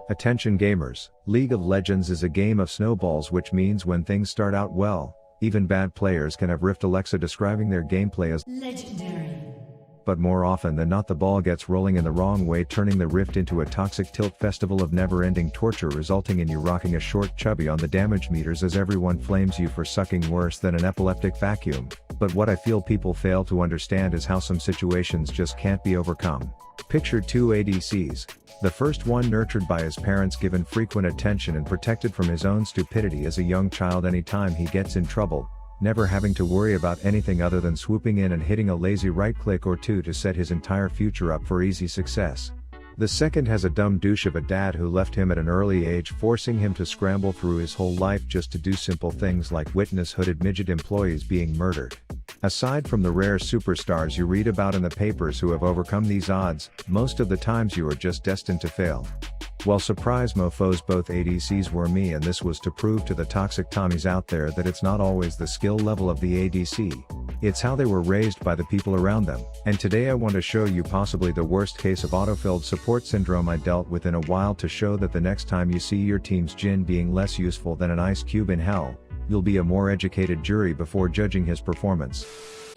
Attention gamers, League of Legends is a game of snowballs, which means when things start out well, even bad players can have Rift Alexa describing their gameplay as legendary. But more often than not the ball gets rolling in the wrong way, turning the Rift into a toxic tilt festival of never-ending torture, resulting in you rocking a short chubby on the damage meters as everyone flames you for sucking worse than an epileptic vacuum. But what I feel people fail to understand is how some situations just can't be overcome. Picture two ADCs. The first one nurtured by his parents, given frequent attention and protected from his own stupidity as a young child anytime he gets in trouble, never having to worry about anything other than swooping in and hitting a lazy right click or two to set his entire future up for easy success. The second has a dumb douche of a dad who left him at an early age, forcing him to scramble through his whole life just to do simple things like witness hooded midget employees being murdered. Aside from the rare superstars you read about in the papers who have overcome these odds, most of the times you are just destined to fail. Well, surprise mofos, both ADCs were me, and this was to prove to the toxic Tommies out there that it's not always the skill level of the ADC. It's how they were raised by the people around them. And today I want to show you possibly the worst case of autofilled support syndrome I dealt with in a while, to show that the next time you see your team's Jhin being less useful than an ice cube in hell, you'll be a more educated jury before judging his performance.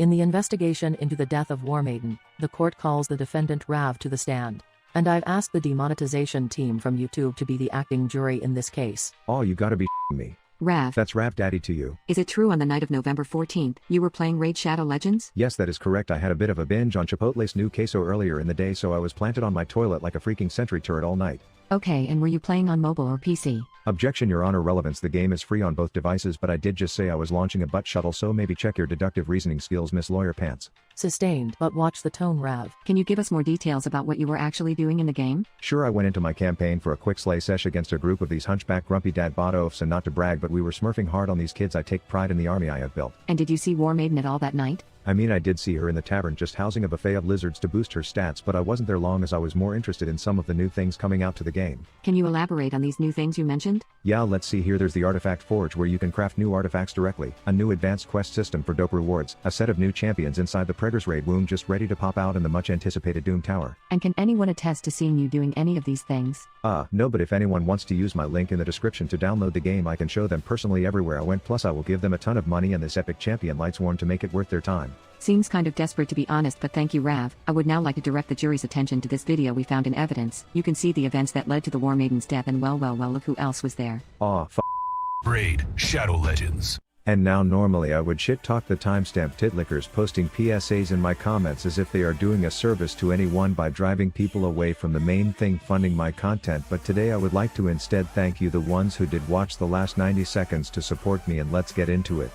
In the investigation into the death of Warmaiden, the court calls the defendant Rav to the stand. And I've asked the demonetization team from YouTube to be the acting jury in this case. Oh, you gotta be me. Rav. That's Rav Daddy to you. Is it true on the night of November 14th, you were playing Raid Shadow Legends? Yes, that is correct. I had a bit of a binge on Chipotle's new queso earlier in the day, so I was planted on my toilet like a freaking sentry turret all night. Okay, and were you playing on mobile or PC? Objection, Your Honor. Relevance: the game is free on both devices, but I did just say I was launching a butt shuttle, so maybe check your deductive reasoning skills, Miss Lawyer Pants. Sustained, but watch the tone, Rav. Can you give us more details about what you were actually doing in the game? Sure, I went into my campaign for a quick slay sesh against a group of these hunchback grumpy dad bot oafs, and not to brag, but we were smurfing hard on these kids. I take pride in the army I have built. And did you see Warmaiden at all that night? I mean, I did see her in the tavern just housing a buffet of lizards to boost her stats, but I wasn't there long as I was more interested in some of the new things coming out to the game. Can you elaborate on these new things you mentioned? Yeah, let's see here. There's the Artifact Forge, where you can craft new artifacts directly, a new advanced quest system for dope rewards, a set of new champions inside the Preggers raid womb just ready to pop out in the much anticipated Doom Tower. And can anyone attest to seeing you doing any of these things? No, but if anyone wants to use my link in the description to download the game, I can show them personally everywhere I went, plus I will give them a ton of money and this epic champion Lightsworn to make it worth their time. Seems kind of desperate, to be honest, but thank you, Rav. I would now like to direct the jury's attention to this video we found in evidence. You can see the events that led to the Warmaiden's death, and well, look who else was there. Raid Shadow Legends. And now normally I would shit talk the timestamp titlickers posting PSAs in my comments as if they are doing a service to anyone by driving people away from the main thing funding my content, but today I would like to instead thank you, the ones who did watch the last 90 seconds to support me, and let's get into it.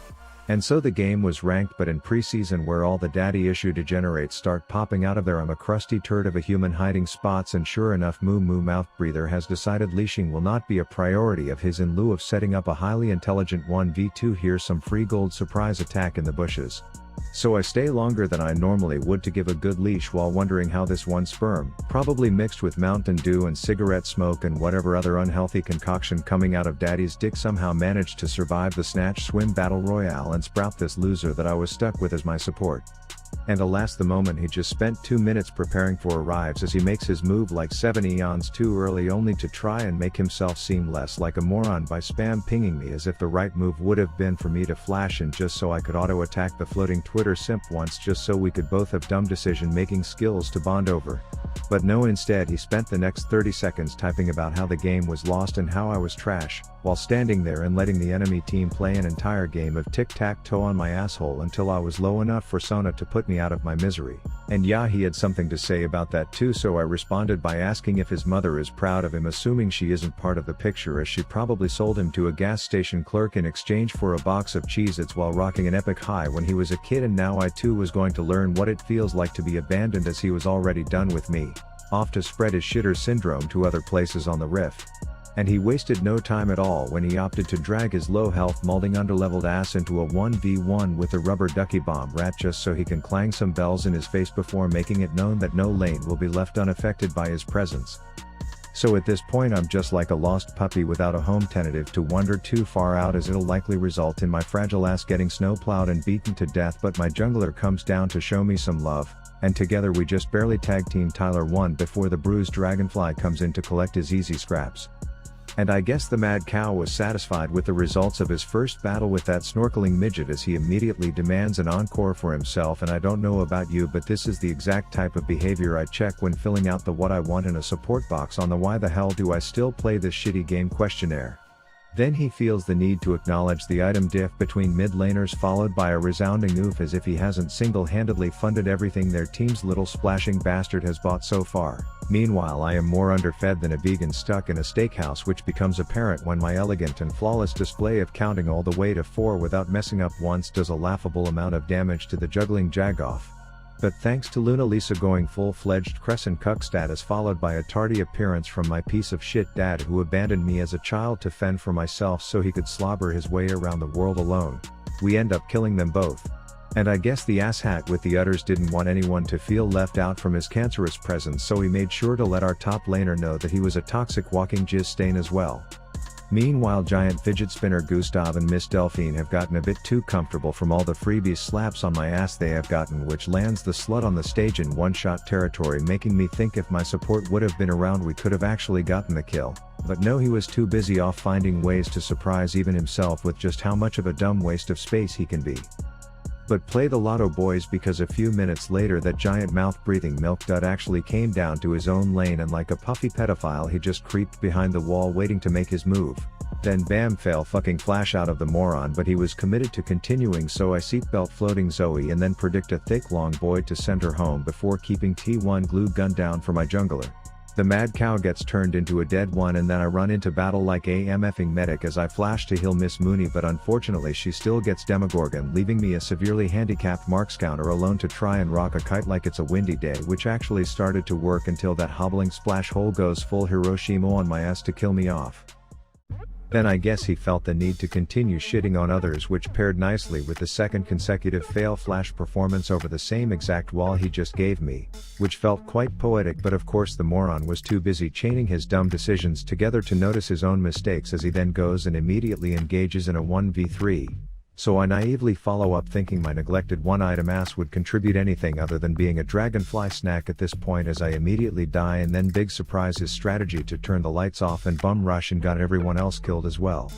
And so the game was ranked, but in preseason, where all the daddy issue degenerates start popping out of there, I'm a crusty turd of a human hiding spots, and sure enough, Moo Mouth Breather has decided leashing will not be a priority of his in lieu of setting up a highly intelligent 1v2. Here's some free gold surprise attack in the bushes. So I stay longer than I normally would to give a good leash, while wondering how this one sperm, probably mixed with Mountain Dew and cigarette smoke and whatever other unhealthy concoction coming out of daddy's dick, somehow managed to survive the snatch swim battle royale and sprout this loser that I was stuck with as my support. And alas, the moment he just spent 2 minutes preparing for arrives as he makes his move like 7 eons too early, only to try and make himself seem less like a moron by spam pinging me, as if the right move would have been for me to flash in just so I could auto attack the floating Twitter simp once, just so we could both have dumb decision making skills to bond over. But no, instead he spent the next 30 seconds typing about how the game was lost and how I was trash, while standing there and letting the enemy team play an entire game of tic-tac-toe on my asshole until I was low enough for Sona to put me out of my misery. And yeah, he had something to say about that too, so I responded by asking if his mother is proud of him, assuming she isn't part of the picture, as she probably sold him to a gas station clerk in exchange for a box of Cheez-Its while rocking an epic high when he was a kid, and now I too was going to learn what it feels like to be abandoned, as he was already done with me, off to spread his shitter syndrome to other places on the riff. And he wasted no time at all when he opted to drag his low health molding underleveled ass into a 1v1 with a rubber ducky bomb rat just so he can clang some bells in his face before making it known that no lane will be left unaffected by his presence. So at this point I'm just like a lost puppy without a home, tentative to wander too far out, as it'll likely result in my fragile ass getting snowplowed and beaten to death, but my jungler comes down to show me some love. and together we just barely tag team Tyler 1 before the bruised dragonfly comes in to collect his easy scraps. And I guess the mad cow was satisfied with the results of his first battle with that snorkeling midget, as he immediately demands an encore for himself. And I don't know about you, but this is the exact type of behavior I check when filling out the what I want in a support box on the why the hell do I still play this shitty game questionnaire. Then he feels the need to acknowledge the item diff between mid laners, followed by a resounding oof, as if he hasn't single-handedly funded everything their team's little splashing bastard has bought so far. Meanwhile, I am more underfed than a vegan stuck in a steakhouse, which becomes apparent when my elegant and flawless display of counting all the way to 4 without messing up once does a laughable amount of damage to the juggling Jagob. But thanks to Luna Lisa going full-fledged crescent cuck status, followed by a tardy appearance from my piece of shit dad who abandoned me as a child to fend for myself so he could slobber his way around the world alone, we end up killing them both. And I guess the asshat with the udders didn't want anyone to feel left out from his cancerous presence, so he made sure to let our top laner know that he was a toxic walking jizz stain as well. Meanwhile, giant fidget spinner Gustav and Miss Delphine have gotten a bit too comfortable from all the freebies slaps on my ass they have gotten, which lands the slut on the stage in one-shot territory, making me think if my support would have been around we could have actually gotten the kill. But no, he was too busy off finding ways to surprise even himself with just how much of a dumb waste of space he can be. But play the lotto, boys, because a few minutes later that giant mouth-breathing milk dud actually came down to his own lane, and like a puffy pedophile he just creeped behind the wall waiting to make his move. Then bam, fail fucking flash out of the moron, but he was committed to continuing, so I seatbelt floating Zoe and then predict a thick long boy to send her home before keeping T1 glue gun down for my jungler. The mad cow gets turned into a dead one, and then I run into battle like a MFing medic as I flash to heal Miss Mooney, but unfortunately she still gets Demogorgon, leaving me a severely handicapped Mark Scouter alone to try and rock a kite like it's a windy day, which actually started to work until that hobbling splash hole goes full Hiroshima on my ass to kill me off. Then I guess he felt the need to continue shitting on others, which paired nicely with the second consecutive fail flash performance over the same exact wall he just gave me, which felt quite poetic, but of course the moron was too busy chaining his dumb decisions together to notice his own mistakes as he then goes and immediately engages in a 1v3. So I naively follow up, thinking my neglected one-item ass would contribute anything other than being a dragonfly snack at this point, as I immediately die, and then big surprise, his strategy to turn the lights off and bum rush and got everyone else killed as well.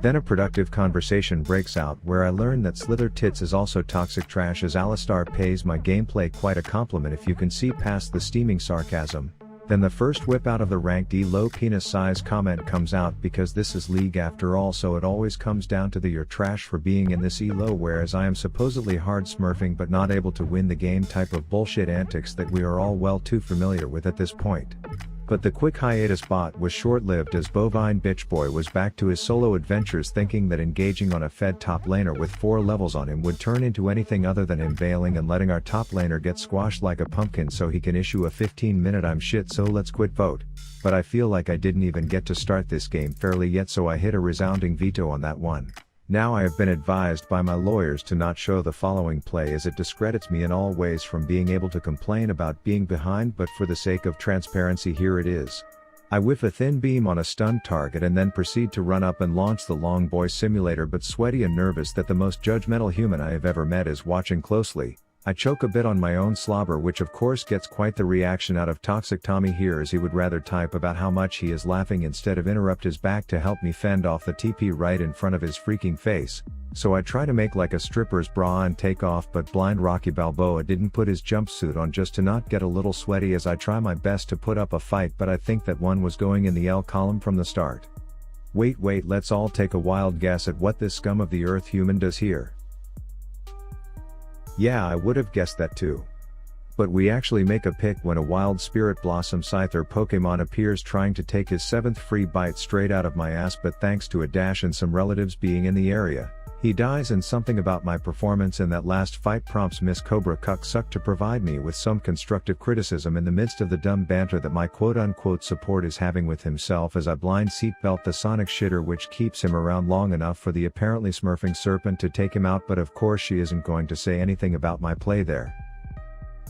Then a productive conversation breaks out where I learn that Slither Tits is also toxic trash, as Alistar pays my gameplay quite a compliment if you can see past the steaming sarcasm. Then the first whip out of the ranked E low penis size comment comes out, because this is League after all, so it always comes down to the you're trash for being in this E low, whereas I am supposedly hard smurfing but not able to win the game type of bullshit antics that we are all well too familiar with at this point. But the quick hiatus bot was short-lived, as bovine bitch boy was back to his solo adventures, thinking that engaging on a fed top laner with 4 levels on him would turn into anything other than him bailing and letting our top laner get squashed like a pumpkin so he can issue a 15-minute I'm shit so let's quit vote. But I feel like I didn't even get to start this game fairly yet, so I hit a resounding veto on that one. Now I have been advised by my lawyers to not show the following play, as it discredits me in all ways from being able to complain about being behind, but for the sake of transparency here it is. I whiff a thin beam on a stunned target and then proceed to run up and launch the long boy simulator, but sweaty and nervous that the most judgmental human I have ever met is watching closely. I choke a bit on my own slobber, which of course gets quite the reaction out of Toxic Tommy here, as he would rather type about how much he is laughing instead of interrupt his back to help me fend off the TP right in front of his freaking face. So I try to make like a stripper's bra and take off, but blind Rocky Balboa didn't put his jumpsuit on just to not get a little sweaty as I try my best to put up a fight, but I think that one was going in the L column from the start. Wait, let's all take a wild guess at what this scum of the earth human does here. Yeah, I would have guessed that too. But we actually make a pick when a wild spirit blossom scyther Pokemon appears, trying to take his 7th free bite straight out of my ass, but thanks to a dash and some relatives being in the area, he dies, and something about my performance in that last fight prompts Miss Cobra Cucksuck to provide me with some constructive criticism in the midst of the dumb banter that my quote-unquote support is having with himself, as I blind seatbelt the sonic shitter, which keeps him around long enough for the apparently smurfing serpent to take him out, but of course she isn't going to say anything about my play there.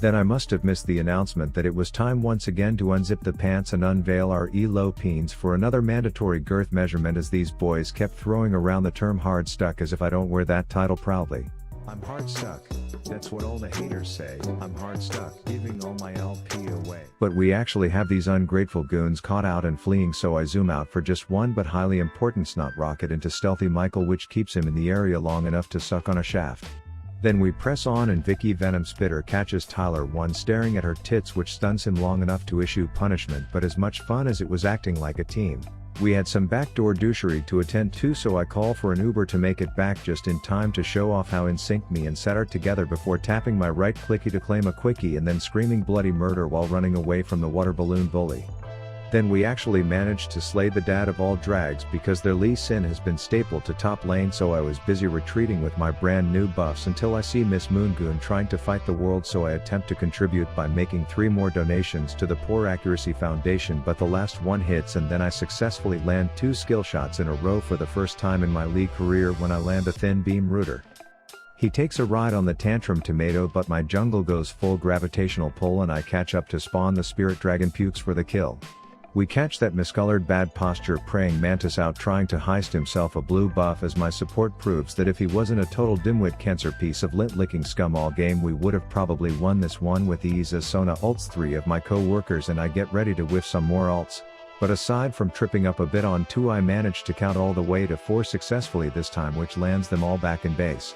Then I must have missed the announcement that it was time once again to unzip the pants and unveil our E-low peens for another mandatory girth measurement, as these boys kept throwing around the term hard stuck as if I don't wear that title proudly. I'm hard stuck. That's what all the haters say. I'm hard stuck, giving all my LP away. But we actually have these ungrateful goons caught out and fleeing, so I zoom out for just one but highly important snot rocket into stealthy Michael, which keeps him in the area long enough to suck on a shaft. Then we press on and Vicky Venom Spitter catches Tyler one staring at her tits, which stuns him long enough to issue punishment, but as much fun as it was acting like a team. We had some backdoor douchery to attend to, so I call for an Uber to make it back just in time to show off how in sync me and Seth are together before tapping my right clicky to claim a quickie and then screaming bloody murder while running away from the water balloon bully. Then we actually managed to slay the dad of all drags because their Lee Sin has been stapled to top lane, so I was busy retreating with my brand new buffs until I see Miss Moongoon trying to fight the world, so I attempt to contribute by making 3 more donations to the Poor Accuracy Foundation, but the last one hits and then I successfully land 2 skill shots in a row for the first time in my League career when I land a thin beam rooter. He takes a ride on the Tantrum Tomato, but my jungle goes full gravitational pull and I catch up to spawn the Spirit Dragon Pukes for the kill. We catch that miscolored bad posture praying mantis out trying to heist himself a blue buff, as my support proves that if he wasn't a total dimwit cancer piece of lint-licking scum all game, we would have probably won this one with ease, as Sona ults 3 of my co-workers and I get ready to whiff some more ults. But aside from tripping up a bit on 2, I managed to count all the way to 4 successfully this time, which lands them all back in base.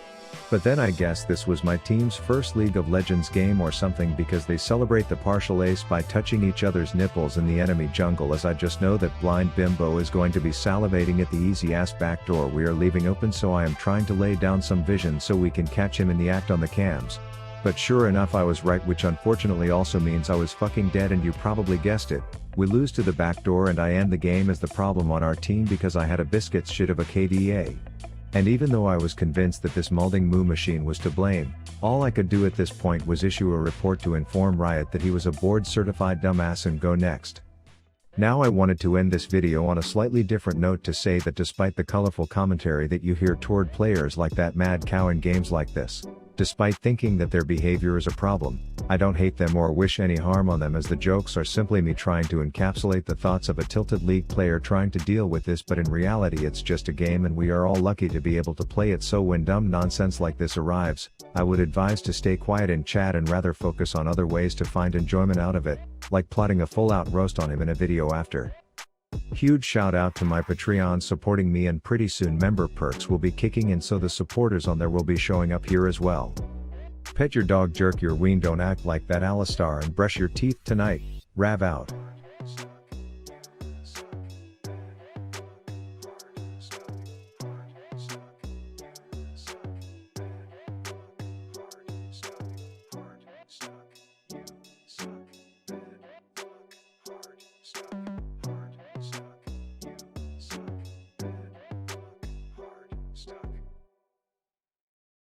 But then I guess this was my team's first League of Legends game or something, because they celebrate the partial ace by touching each other's nipples in the enemy jungle, as I just know that Blind Bimbo is going to be salivating at the easy ass backdoor we are leaving open, so I am trying to lay down some vision so we can catch him in the act on the cams. But sure enough, I was right, which unfortunately also means I was fucking dead, and you probably guessed it. We lose to the backdoor and I end the game as the problem on our team because I had a biscuits shit of a KDA. And even though I was convinced that this molding moo machine was to blame, all I could do at this point was issue a report to inform Riot that he was a board certified dumbass and go next. Now I wanted to end this video on a slightly different note to say that despite the colorful commentary that you hear toward players like that mad cow in games like this, despite thinking that their behavior is a problem, I don't hate them or wish any harm on them, as the jokes are simply me trying to encapsulate the thoughts of a tilted League player trying to deal with this, but in reality it's just a game and we are all lucky to be able to play it, so when dumb nonsense like this arrives, I would advise to stay quiet in chat and rather focus on other ways to find enjoyment out of it, like plotting a full-out roast on him in a video after. Huge shout out to my Patreons supporting me, and pretty soon member perks will be kicking in, so the supporters on there will be showing up here as well. Pet your dog, jerk your ween, don't act like that Alistar, and brush your teeth tonight. Rav out.